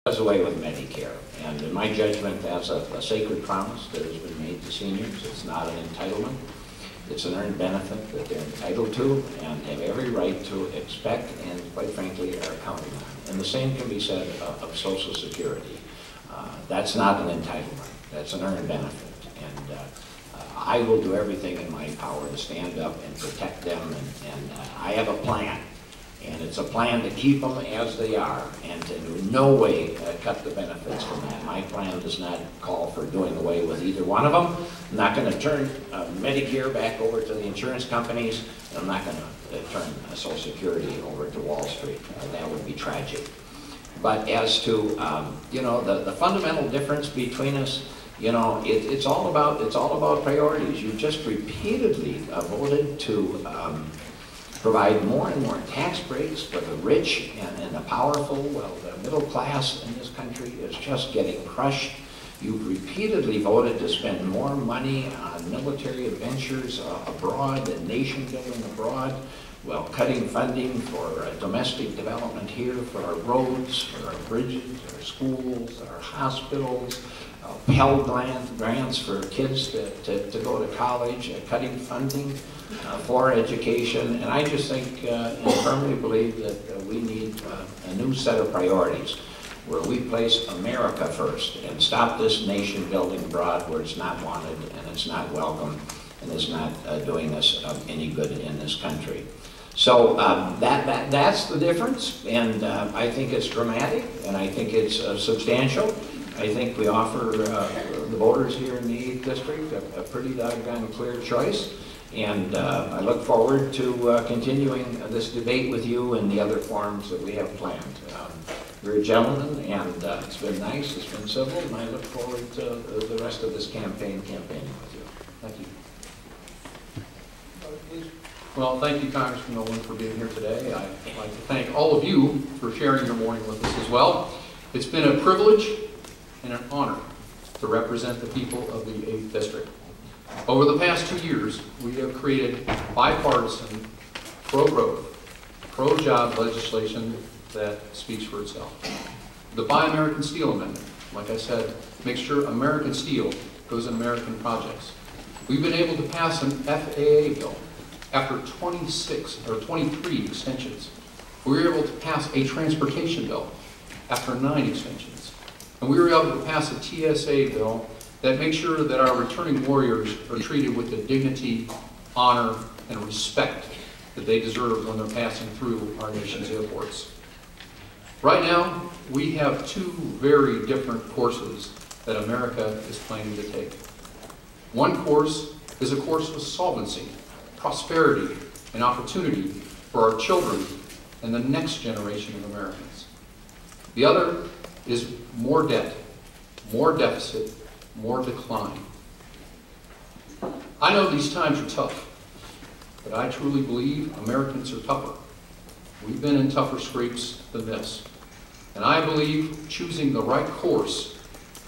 does away with Medicare. And in my judgment, that's a sacred promise that has been made to seniors. It's not an entitlement. It's an earned benefit that they're entitled to and have every right to expect and, quite frankly, are counting on. And the same can be said of Social Security. That's not an entitlement. That's an earned benefit. And I will do everything in my power to stand up and protect them. And I have a plan. And it's a plan to keep them as they are and to in no way cut the benefits from that. My plan does not call for doing away with either one of them. I'm not going to turn Medicare back over to the insurance companies, and I'm not going to turn Social Security over to Wall Street. That would be tragic. But as to the fundamental difference between us, it's all about priorities. You just repeatedly voted to provide more and more tax breaks for the rich and the powerful. Well, the middle class in this country is just getting crushed. You've repeatedly voted to spend more money on military adventures abroad and nation building abroad, while cutting funding for domestic development here, for our roads, for our bridges, our schools, our hospitals, Pell grants for kids to go to college, cutting funding for education. And I just think and firmly believe that we need a new set of priorities where we place America first and stop this nation building abroad where it's not wanted and it's not welcome and it's not doing us any good in this country. So that's the difference, and I think it's dramatic and I think it's substantial. I think we offer the voters here in the 8th District a pretty doggone clear choice. And I look forward to continuing this debate with you in the other forums that we have planned. You're a gentleman, and it's been nice, it's been civil, and I look forward to the rest of this campaigning with you. Thank you. Well, thank you, Congressman Nolan, for being here today. I'd like to thank all of you for sharing your morning with us as well. It's been a privilege and an honor to represent the people of the 8th District. Over the past 2 years, we have created bipartisan, pro-growth, pro-job legislation that speaks for itself. The Buy American Steel Amendment, like I said, makes sure American steel goes in American projects. We've been able to pass an FAA bill after 23 extensions. We were able to pass a transportation bill after 9 extensions. And we were able to pass a TSA bill that makes sure that our returning warriors are treated with the dignity, honor, and respect that they deserve when they're passing through our nation's airports. Right now, we have 2 very different courses that America is planning to take. One course is a course of solvency, prosperity, and opportunity for our children and the next generation of Americans. The other is more debt, more deficit, more decline. I know these times are tough, but I truly believe Americans are tougher. We've been in tougher scrapes than this. And I believe choosing the right course,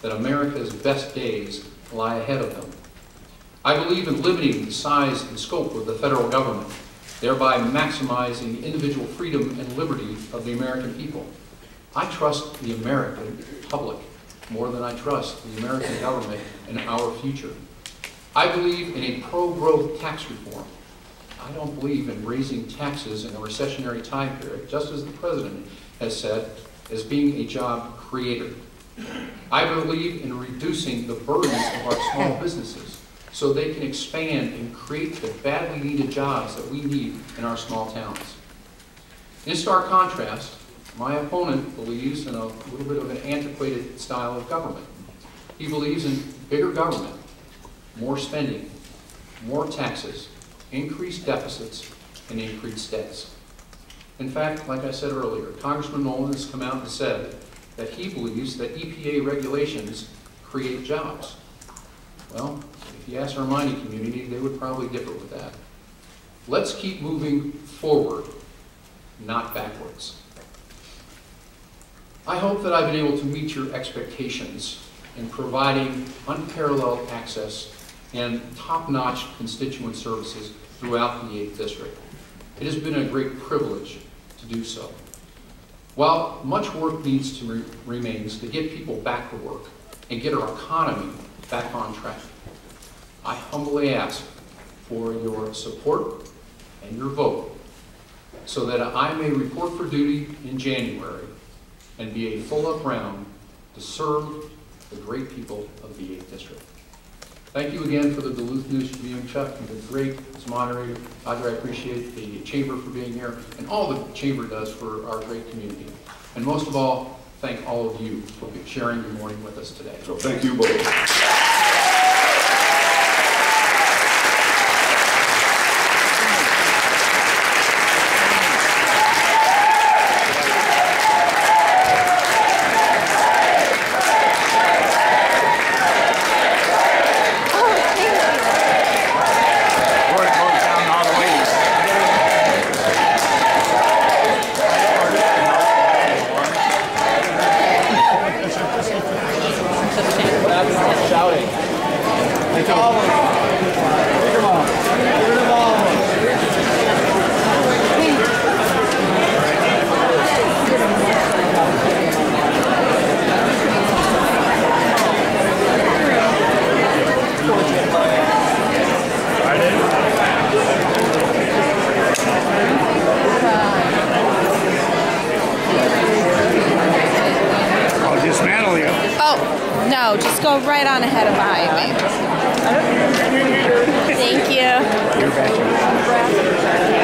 that America's best days lie ahead of them. I believe in limiting the size and scope of the federal government, thereby maximizing the individual freedom and liberty of the American people. I trust the American public more than I trust the American government in our future. I believe in a pro-growth tax reform. I don't believe in raising taxes in a recessionary time period, just as the President has said, as being a job creator. I believe in reducing the burdens of our small businesses so they can expand and create the badly needed jobs that we need in our small towns. In stark contrast, my opponent believes in a little bit of an antiquated style of government. He believes in bigger government, more spending, more taxes, increased deficits, and increased debts. In fact, like I said earlier, Congressman Nolan has come out and said that he believes that EPA regulations create jobs. Well, if you ask our mining community, they would probably differ with that. Let's keep moving forward, not backwards. I hope that I've been able to meet your expectations in providing unparalleled access and top-notch constituent services to. throughout the 8th District. It has been a great privilege to do so. While much work needs to remains to get people back to work and get our economy back on track, I humbly ask for your support and your vote so that I may report for duty in January and be a full-up round to serve the great people of the 8th District. Thank you again for the Duluth News Tribune, Chuck. You've been great as moderator. Audrey, I appreciate the Chamber for being here and all the Chamber does for our great community. And most of all, thank all of you for sharing your morning with us today. So thank you both. No, just go right on ahead of behind me. Thank you.